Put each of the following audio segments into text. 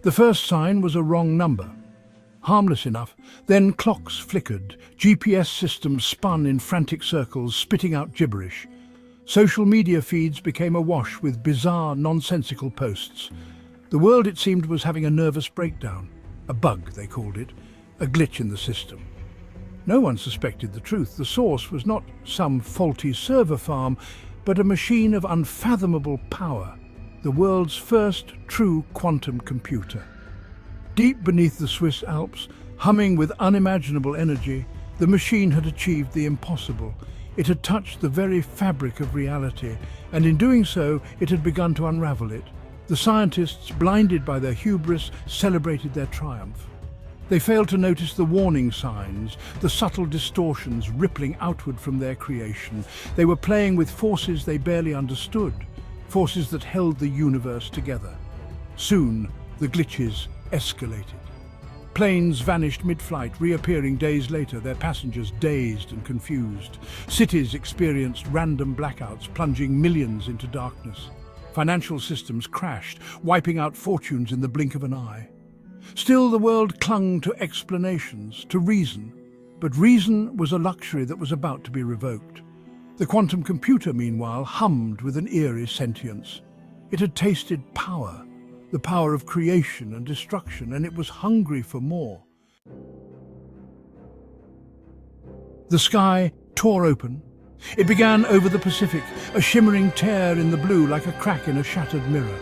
The first sign was a wrong number. Harmless enough, then clocks flickered, GPS systems spun in frantic circles, spitting out gibberish. Social media feeds became awash with bizarre, nonsensical posts. The world, it seemed, was having a nervous breakdown. A bug, they called it, a glitch in the system. No one suspected the truth. The source was not some faulty server farm, but a machine of unfathomable power, the world's first true quantum computer. Deep beneath the Swiss Alps, humming with unimaginable energy, the machine had achieved the impossible. It had touched the very fabric of reality, and in doing so, it had begun to unravel it. The scientists, blinded by their hubris, celebrated their triumph. They failed to notice the warning signs, the subtle distortions rippling outward from their creation. They were playing with forces they barely understood, forces that held the universe together. Soon, the glitches escalated. Planes vanished mid-flight, reappearing days later, their passengers dazed and confused. Cities experienced random blackouts, plunging millions into darkness. Financial systems crashed, wiping out fortunes in the blink of an eye. Still, the world clung to explanations, to reason. But reason was a luxury that was about to be revoked. The quantum computer, meanwhile, hummed with an eerie sentience. It had tasted power, the power of creation and destruction, and it was hungry for more. The sky tore open. It began over the Pacific, a shimmering tear in the blue like a crack in a shattered mirror.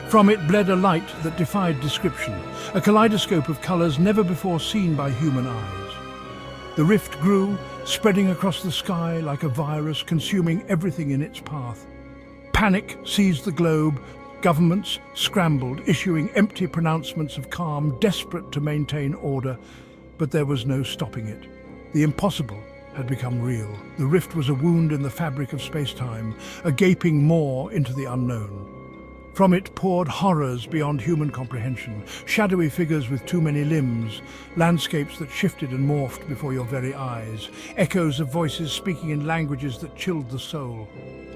From it bled a light that defied description, a kaleidoscope of colours never before seen by human eyes. The rift grew, spreading across the sky like a virus, consuming everything in its path. Panic seized the globe. Governments scrambled, issuing empty pronouncements of calm, desperate to maintain order, but there was no stopping it. The impossible had become real. The rift was a wound in the fabric of space-time, a gaping maw into the unknown. From it poured horrors beyond human comprehension, shadowy figures with too many limbs, landscapes that shifted and morphed before your very eyes, echoes of voices speaking in languages that chilled the soul.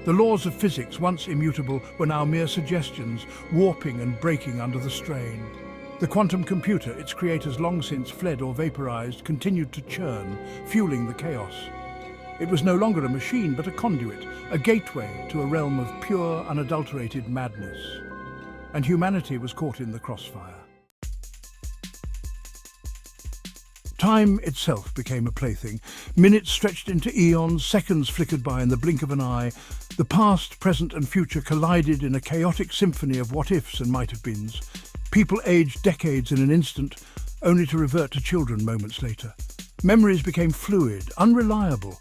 The laws of physics, once immutable, were now mere suggestions, warping and breaking under the strain. The quantum computer, its creators long since fled or vaporized, continued to churn, fueling the chaos. It was no longer a machine, but a conduit, a gateway to a realm of pure, unadulterated madness. And humanity was caught in the crossfire. Time itself became a plaything. Minutes stretched into eons, seconds flickered by in the blink of an eye. The past, present and future collided in a chaotic symphony of what-ifs and might-have-beens. People aged decades in an instant, only to revert to children moments later. Memories became fluid, unreliable.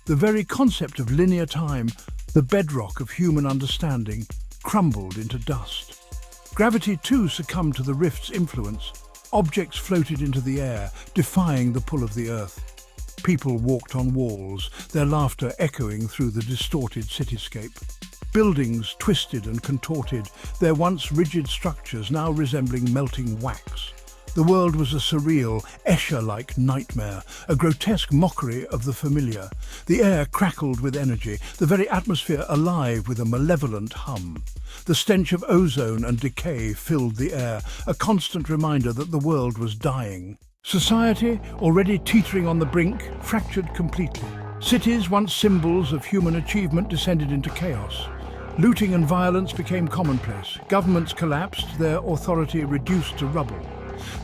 The very concept of linear time, the bedrock of human understanding, crumbled into dust. Gravity too succumbed to the rift's influence. Objects floated into the air, defying the pull of the earth. People walked on walls, their laughter echoing through the distorted cityscape. Buildings twisted and contorted, their once rigid structures now resembling melting wax. The world was a surreal, Escher-like nightmare, a grotesque mockery of the familiar. The air crackled with energy, the very atmosphere alive with a malevolent hum. The stench of ozone and decay filled the air, a constant reminder that the world was dying. Society, already teetering on the brink, fractured completely. Cities, once symbols of human achievement, descended into chaos. Looting and violence became commonplace. Governments collapsed, their authority reduced to rubble.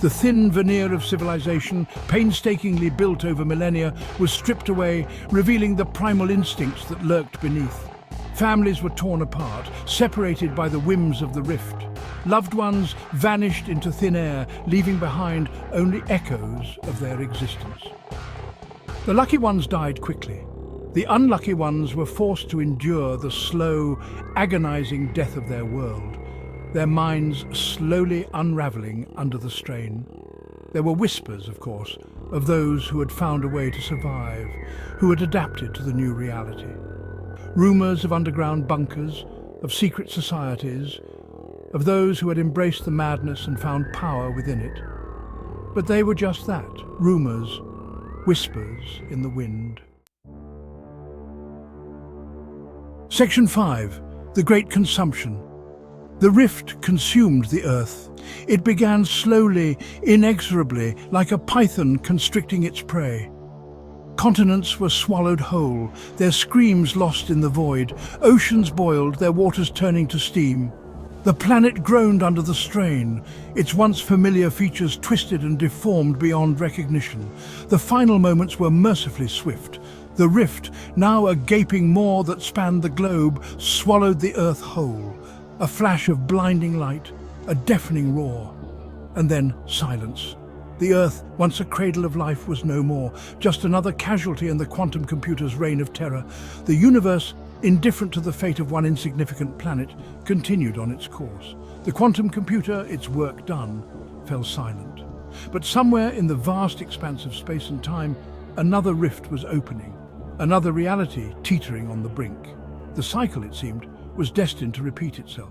The thin veneer of civilization, painstakingly built over millennia, was stripped away, revealing the primal instincts that lurked beneath. Families were torn apart, separated by the whims of the rift. Loved ones vanished into thin air, leaving behind only echoes of their existence. The lucky ones died quickly. The unlucky ones were forced to endure the slow, agonizing death of their world, their minds slowly unraveling under the strain. There were whispers, of course, of those who had found a way to survive, who had adapted to the new reality. Rumors of underground bunkers, of secret societies, of those who had embraced the madness and found power within it. But they were just that, rumors, whispers in the wind. Section 5. The Great Consumption. The rift consumed the Earth. It began slowly, inexorably, like a python constricting its prey. Continents were swallowed whole, their screams lost in the void. Oceans boiled, their waters turning to steam. The planet groaned under the strain, its once familiar features twisted and deformed beyond recognition. The final moments were mercifully swift. The rift, now a gaping maw that spanned the globe, swallowed the Earth whole. A flash of blinding light, a deafening roar, and then silence. The Earth, once a cradle of life, was no more, just another casualty in the quantum computer's reign of terror. The universe, indifferent to the fate of one insignificant planet, continued on its course. The quantum computer, its work done, fell silent. But somewhere in the vast expanse of space and time, another rift was opening, another reality teetering on the brink. The cycle, it seemed, was destined to repeat itself.